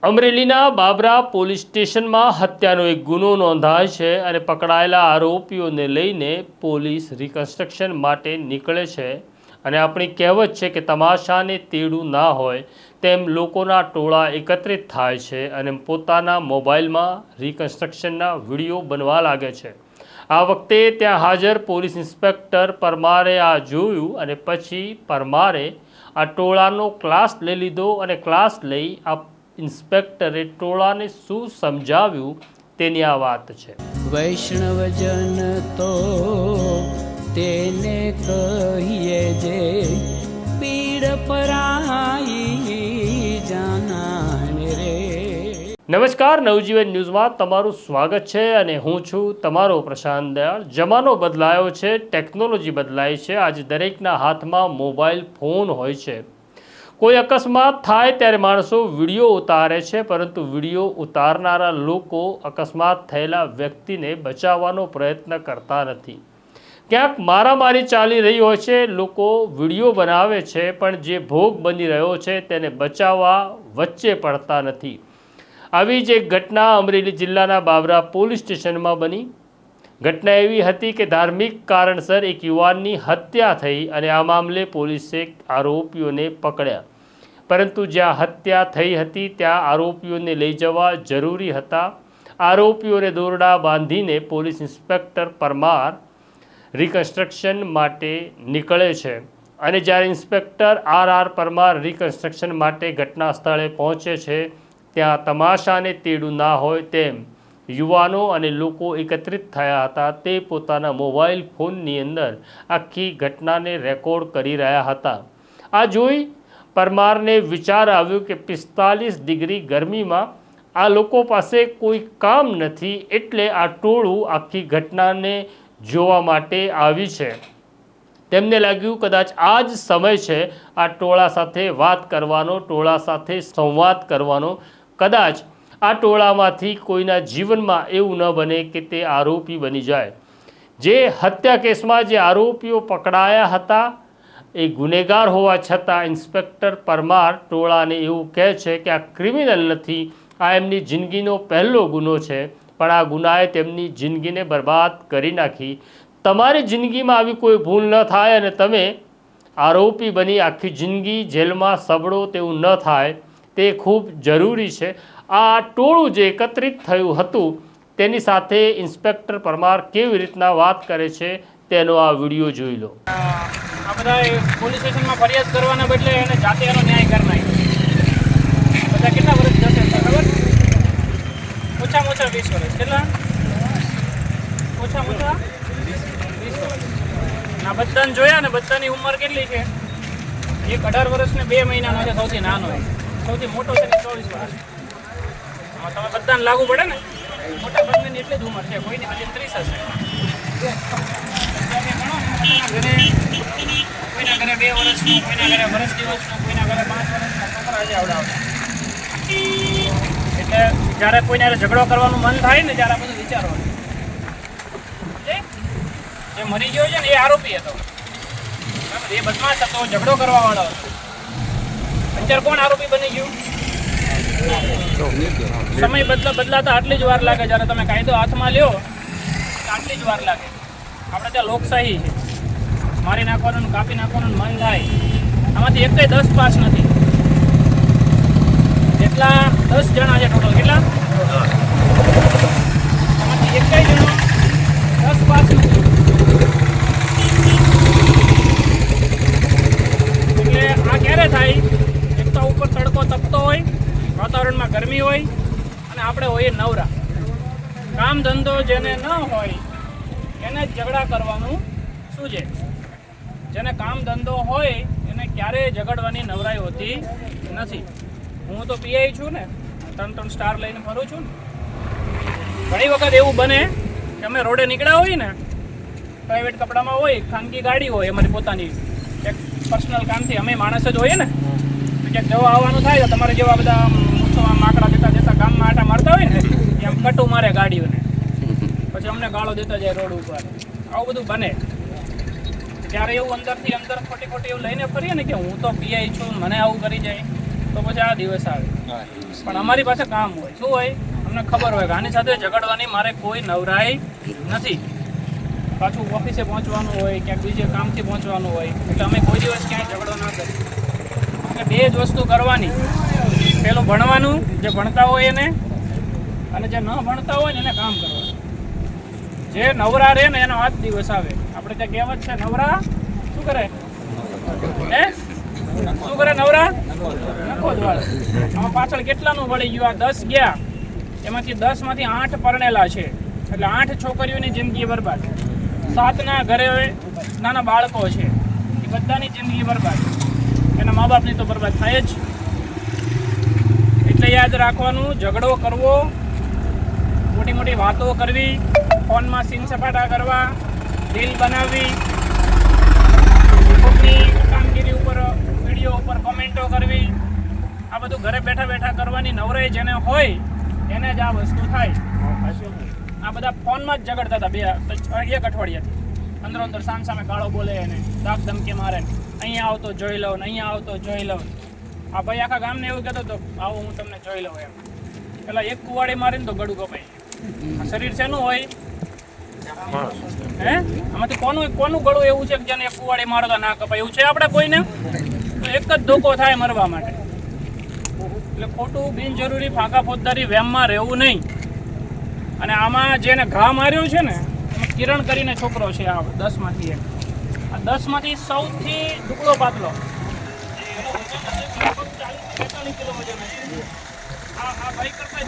અમરેલીના બાબરા પોલીસ સ્ટેશનમાં હત્યાનો એક ગુનો નોંધાય છે અને પકડાયેલા આરોપીઓને લઈને પોલીસ રિકન્સ્ટ્રક્શન માટે નીકળે છે અને આપણી કહેવત છે કે તમાશાને તેડું ના હોય તેમ લોકોના ટોળા એકત્રિત થાય છે અને પોતાના મોબાઈલમાં રિકન્સ્ટ્રક્શનના વિડીયો બનવા લાગે છે। આ વખતે ત્યાં હાજર પોલીસ ઇન્સ્પેક્ટર પરમારે આ જોયું અને પછી પરમારે આ ટોળાનો ક્લાસ લઈ લીધો અને ક્લાસ લઈ આ ઇન્સ્પેક્ટરે ટોળાને શું સમજાવ્યું તેની આ વાત છે। વૈષ્ણવજન તો તેને કહીએ જે પીડ પરાઈ જાનાને રે। નમસ્કાર, નવજીવન ન્યૂઝમાં તમારું સ્વાગત છે અને હું છું તમારો પ્રશાંત દયાળ। જમાનો બદલાયો છે, ટેકનોલોજી બદલાઈ છે। આજે દરેકના હાથમાં મોબાઈલ ફોન હોય છે। કોઈ અકસ્માત થાય ત્યારે માણસો વિડીયો ઉતારે છે, પરંતુ વિડીયો ઉતારનારા લોકો અકસ્માત થયેલા વ્યક્તિને બચાવવાનો પ્રયત્ન કરતા નથી। ક્યાંક મારામારી ચાલી રહી હોય છે, લોકો વિડીયો બનાવે છે, પણ જે ભોગ બની રહ્યો છે તેને બચાવવા વચ્ચે પડતા નથી। આવી જ એક ઘટના અમરેલી જિલ્લાના બાબરા પોલીસ સ્ટેશનમાં બની। ઘટના એવી હતી કે ધાર્મિક કારણસર એક યુવાનની હત્યા થઈ અને આ મામલે પોલીસે આરોપીઓને પકડ્યા, પરંતુ જ્યાં હત્યા થઈ હતી ત્યાં આરોપીઓને લઈ જવા જરૂરી હતા। આરોપીઓને દોરડા બાંધીને પોલીસ ઇન્સ્પેક્ટર પરમાર રિકન્સ્ટ્રક્શન માટે નીકળે છે અને જ્યારે ઇન્સ્પેક્ટર આર પરમાર રિકન્સ્ટ્રક્શન માટે ઘટના સ્થળે પહોંચે છે ત્યાં તમાશાને તેડું ના હોય તેમ યુવાનો અને લોકો એકત્રિત થયા હતા। તે પોતાના મોબાઈલ ફોનની અંદર આખી ઘટનાને રેકોર્ડ કરી રહ્યા હતા। આ જોઈ પરમારને વિચાર આવ્યો કે 45 ડિગ્રી ગરમીમાં આ લોકો પાસે કોઈ કામ નથી, એટલે આ ટોળું આખી ઘટનાને જોવા માટે આવી છે। તેમને લાગ્યું કદાચ આ જ સમય છે આ ટોળા સાથે વાત કરવાનો, ટોળા સાથે સંવાદ કરવાનો। કદાચ આ ટોળામાંથી કોઈના જીવનમાં એવું ન બને કે તે આરોપી બની જાય। જે હત્યા કેસમાં જે આરોપીઓ પકડાયા હતા એ ગુનેગાર હોવા છતાં ઇન્સ્પેક્ટર પરમાર ટોળાને એવું કહે છે કે આ ક્રિમિનલ નથી, આ એમની જિંદગીનો પહેલો ગુનો છે, પણ આ ગુનાએ તેમની જિંદગીને બરબાદ કરી નાખી। તમારી જિંદગીમાં આવી કોઈ ભૂલ ન થાય અને તમે આરોપી બની આખી જિંદગી જેલમાં સબળો તેવું ન થાય, તે ખૂબ જરૂરી છે। આ ટોળું જે એકત્રિત થયું હતું તેની સાથે ઇન્સ્પેક્ટર પરમાર કેવી રીતના વાત કરે છે તેનો આ વિડીયો જોઈ લો। આ બધા પોલીસ સ્ટેશનમાં ફરિયાદ કરવાના બદલે એને જાતે એનો ન્યાય કરી નાખ્યો। બધા કેટલા વર્ષ જશે ખબર? ઓછામાં ઓછા 20 વર્ષ। કેટલા? ઓછામાં ઓછા 20 વર્ષ। આ બધાને જોયા ને, બધાની ઉંમર કેટલી છે? એક 18 વર્ષ ને 2 મહિનાનો છે, સૌથી નાનો, સૌથી મોટો છે 24 વર્ષ। તમે બધાને લાગુ પડે ને, મોટા ભાગની એટલી જ ઉંમર છે, કોઈની પછી 30 હશે। કોઈના ઘરે 2 વર્ષનું, કોઈના ઘરે વર્ષ દિવસનું, કોઈના ઘરે 5 વર્ષના છોકરા છે આવડાવડા। એટલે જ્યારે કોઈને ઝઘડો કરવાનું મન થાય ને, ત્યારે આ બધું વિચારવાનું। જે મરી ગયો છે ને એ આરોપી હતો, એ બદમાશ હતો, ઝઘડો કરવા વાળો હતો। અત્યારે કોણ આરોપી બની ગયું? સમય બદલાતા આટલી જ વાર લાગે। જ્યારે તમે કાયદો હાથમાં લ્યો આટલી જ વાર લાગે। આપણે ત્યાં લોકશાહી છે, મારી નાખવાનું, કાપી નાખવાનું મન થાય। આમાંથી એક 10 પાસ નથી। કેટલા? 10 જણા છે ટોટલ। કેટલા? આમાંથી એક જણો 10 પાસ નથી। એટલે આ ક્યારે થાય? એક તો ઉપર તડકો તપતો હોય, વાતાવરણમાં ગરમી હોય અને આપણે હોઈએ નવરા। કામ ધંધો જેને ન હોય એને ઝઘડા કરવાનું શું છે? જેને કામ ધંધો હોય એને ક્યારેય ઝઘડવાની નવરાઈ હોતી નથી। હું તો પીઆઈ છું ને, 3 સ્ટાર લઈને ફરું છું ને। ઘણી વખત એવું બને કે અમે રોડે નીકળ્યા હોય ને, પ્રાઇવેટ કપડામાં હોય, ખાનગી ગાડી હોય અમારી પોતાની, એક પર્સનલ કામથી અમે માણસ જ હોઈએ ને, ક્યાંક જવા આવવાનું થાય તો તમારે જેવા બધા મૂછોમાં માકડા દેતા ગામમાં આટા મારતા હોય ને, એમ કટું મારે ગાડીઓને, પછી અમને ગાળો દેતા જાય રોડ ઉપર। આવું બધું બને ત્યારે એવું અંદર ખોટી એવું લઈને ફરીએ ને કે હું તો પીઆઈ છું, મને આવું કરી જાય, તો પછી આ દિવસ આવે। પણ અમારી પાસે કામ હોય. શું હોય? અમને ખબર હોય કે આની સાથે ઝઘડવાની મારે કોઈ નવરાઈ નથી. પાછું ઓફિસે પહોંચવાનું હોય, ક્યાંક બીજે કામથી પહોંચવાનું હોય, એટલે અમે કોઈ દિવસ ક્યાંય ઝઘડો ના કરીએ. એટલે બે જ વસ્તુ કરવાની. પેલું ભણવાનું, જે ભણતા હોય એને, અને જે ન ભણતા હોય ને એને કામ કરવાનું. જે નવરા રહે ને એનો આ જ દિવસ આવે. આપણે ત્યાં કહેવત છે, નવરા શું કરે? શું કરે નવરા? નખો જ વાળે. આમાં પાછળ કેટલાનું વળી ગયું? આ 10 ગયા, એમાંથી 10 માંથી 8 પરણેલા છે, એટલે 8 છોકરીઓની જિંદગી બરબાદ. 7 ના ઘરે નાના બાળકો છે, એ બધાની જિંદગી બરબાદ. એના મા બાપની તો બરબાદ થાય જ. એટલે યાદ રાખવાનું, ઝઘડો કરવો, મોટી મોટી વાતો કરવી, ફોનમાં સીન સપાટા કરવા, રીલ બનાવવી, કોઈની કામગીરી ઉપર વિડીયો ઉપર કોમેન્ટો કરવી, આ બધું ઘરે બેઠા બેઠા કરવાની નવરાઈ જેને હોય એને જ આ વસ્તુ થાય. આ બધા ફોનમાં જ ઝઘડતા હતા એક અઠવાડિયાથી. અંદરો અંદર સામે ગાળો બોલે એને, દાબ ધમકી મારે, અહીંયા આવતો જોઈ લઉં ને અહીંયા આવતો જોઈ લઉં. આ ભાઈ આખા ગામને એવું કહેતો હતો, આવો હું તમને જોઈ લઉં એમ. પેલા એક કુવાડી મારીને તો ગળું કપાઈ. આ શરીર શેનું હોય? આમાંથી કોનું ગળું એવું છે કે જેને એક કુવાડી મારો તો ના કપાય? એવું છે આપણે કોઈને? તો એક જ ધોકો થાય મરવા માટે. એટલે ખોટું બિનજરૂરી ફાંકા ફોજદારી વેમમાં રહેવું નહીં. અને આમાં જેને ઘા માર્યો છે ને, એમાં કિરણ કરીને છોકરો છે, આ 10 માંથી એક. આ 10 માંથી સૌથી ટુકડો પાતળો, એનો વજન હશે 40-45 કિલો વજન હશે. આ ભાઈ કરતા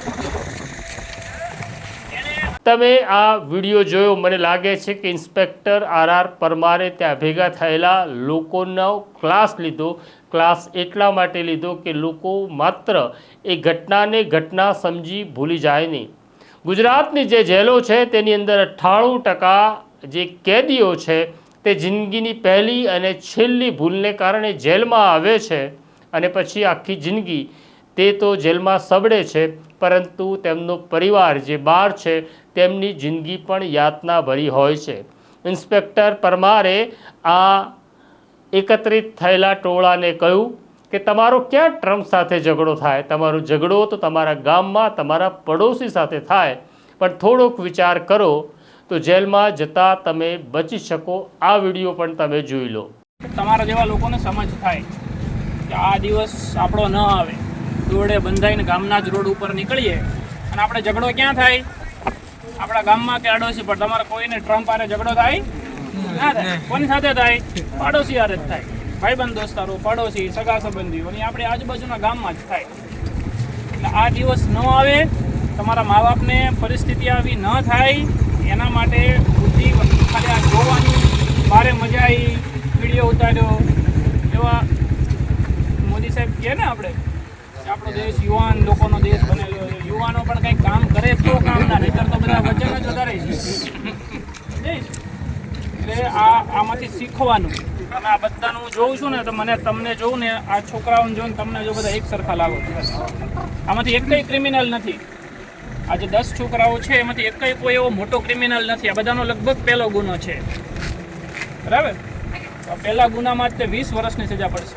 તમે આ વિડીયો જોયો, મને લાગે છે કે ઇન્સ્પેક્ટર આર પરમારે ત્યાં ભેગા થયેલા લોકોનો ક્લાસ લીધો. ક્લાસ એટલા માટે લીધો કે લોકો માત્ર એ ઘટના સમજી ભૂલી જાય નહીં. ગુજરાતની જે જેલો છે તેની અંદર 98% જે કેદીઓ છે તે જિંદગીની પહેલી અને છેલ્લી ભૂલને કારણે જેલમાં આવે છે, અને પછી આખી જિંદગી તે તો જેલમાં સબડે છે, પરંતુ તેમનો પરિવાર જે બહાર છે તેમની જિંદગી પણ યાતનાભરી હોય છે. ઇન્સ્પેક્ટર પરમારે આ એકત્રિત થયેલા ટોળાને કહ્યું કે તમારો ક્યાં ટ્રમ્પ સાથે ઝઘડો થાય? તમારો ઝઘડો તો તમારા ગામમાં તમારા પડોશી સાથે થાય, પણ થોડોક વિચાર કરો તો જેલમાં જતાં તમે બચી શકો. આ વિડીયો પણ તમે જોઈ લો. તમારા જેવા લોકોને સમજ થાય કે આ દિવસ આપણો ન આવે. દોડે બંધાઈને ગામના જ રોડ ઉપર નીકળીએ અને આપણે ઝઘડો ક્યાં થાય? આપણા ગામમાં કે અડોશી. પણ તમારે કોઈને ટ્રમ્પ હારે ઝઘડો થાય? ના થાય. કોની સાથે થાય? પાડોશી હારે જ થાય. ભાઈબંધ દોસ્તારો, પડોશી, સગા સંબંધીઓ, અને આપણે આજુબાજુના ગામમાં જ થાય. એટલે આ દિવસ ન આવે, તમારા મા બાપને પરિસ્થિતિ આવી ન થાય, એના માટે બુદ્ધિ ખાલી આ જોવાની મારે મજા આવી, વિડીયો ઉતાર્યો, એવા મોદી સાહેબ કહે ને આપણે, આપણો દેશ યુવાન લોકોનો દેશ બનેલો છે. યુવાનો પણ કંઈક કામ કરે તો કામના, નહીતર તો બધા વચન જ વધારે છે. એટલે આમાંથી શીખવાનું. તમે આ બધાનું હું જોઉં છું ને, તો તમને જોઉં ને, આ છોકરાઓને જોઉં ને તમને જો બધા એક સરખા લાગો. આમાંથી એકય ક્રિમિનલ નથી. આ જે 10 છોકરાઓ છે એમાંથી એકય કોઈ એવો મોટો ક્રિમિનલ નથી. આ બધાનો લગભગ પહેલો ગુનો છે, બરાબર? પહેલા ગુનામાં જ તે 20 વર્ષની સજા પડશે,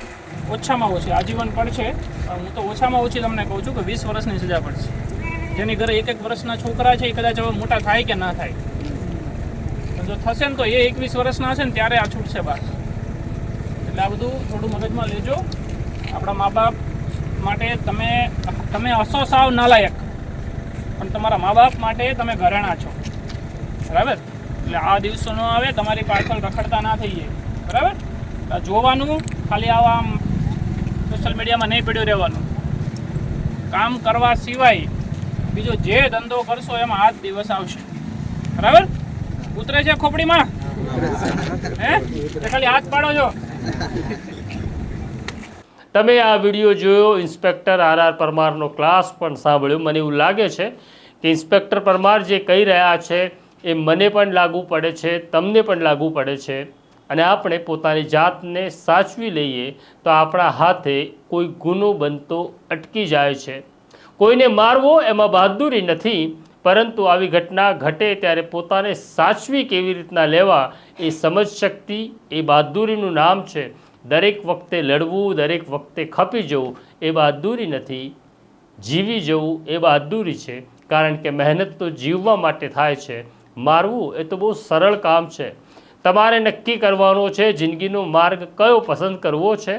ઓછામાં ઓછી. આજીવન પડશે, હું તો ઓછામાં ઓછી તમને કહું છું કે 20 વર્ષની સજા પડશે. જેની ઘરે 1-1 વર્ષના છોકરા છે એ કદાચ હવે મોટા થાય કે ના થાય, જો થશે ને તો એ 21 વર્ષના હશે ને ત્યારે આ છૂટશે બહાર. એટલે આ બધું થોડું મગજમાં લેજો. આપણા મા બાપ માટે તમે હસો સાવ નાલાયક, પણ તમારા મા બાપ માટે તમે ઘરેણા છો, બરાબર? એટલે આ દિવસો ન આવે, તમારી પાછળ રખડતા ના થઈ જાય, બરાબર? જોવાનું, ખાલી આવા સોશિયલ મીડિયામાં નહીં પડ્યું રહેવાનું. કામ કરવા સિવાય બીજો જે ધંધો કરશો એમાં આ જ દિવસ આવશે, બરાબર? ઉતરે છે ખોપડીમાં? ખાલી હાથ પાડો છો. તમે આ વિડીયો જોયો, ઇન્સ્પેક્ટર આર પરમારનો ક્લાસ પણ સાંભળ્યો. મને એવું લાગે છે કે ઇન્સ્પેક્ટર પરમાર જે કહી રહ્યા છે એ મને પણ લાગુ પડે છે, તમને પણ લાગુ પડે છે. અને આપણે પોતાની જાતને સાચવી લઈએ તો આપણા હાથે કોઈ ગુનો બનતો અટકી જાય છે. કોઈને મારવો એમાં બહાદુરી નથી, પરંતુ આવી ઘટના ઘટે ત્યારે પોતાને સાચવી કેવી રીતના લેવા એ સમજ શક્તિ, એ બહાદુરીનું નામ છે. દરેક વખતે લડવું, દરેક વખતે ખપી જવું એ બહાદુરી નથી, જીવી જવું એ બહાદુરી છે, કારણ કે મહેનત તો જીવવા માટે થાય છે, મારવું એ તો બહુ સરળ કામ છે. તમારે નક્કી કરવાનો છે જિંદગીનો માર્ગ કયો પસંદ કરવો છે.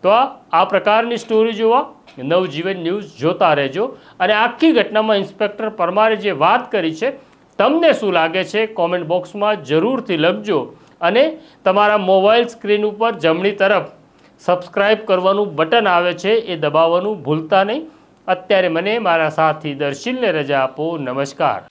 તો આ પ્રકારની સ્ટોરી જોવા નવજીવન ન્યૂઝ જોતા રહેજો. અને આખી ઘટનામાં ઇન્સ્પેક્ટર પરમારે જે વાત કરી છે, તમને શું લાગે છે કોમેન્ટ બોક્સમાં જરૂરથી લખજો. અને તમારા મોબાઈલ સ્ક્રીન ઉપર જમણી તરફ સબસ્ક્રાઈબ કરવાનું બટન આવે છે, એ દબાવવાનું ભૂલતા નહીં. અત્યારે મને મારા સાથી દર્શિલને રજા આપો. નમસ્કાર.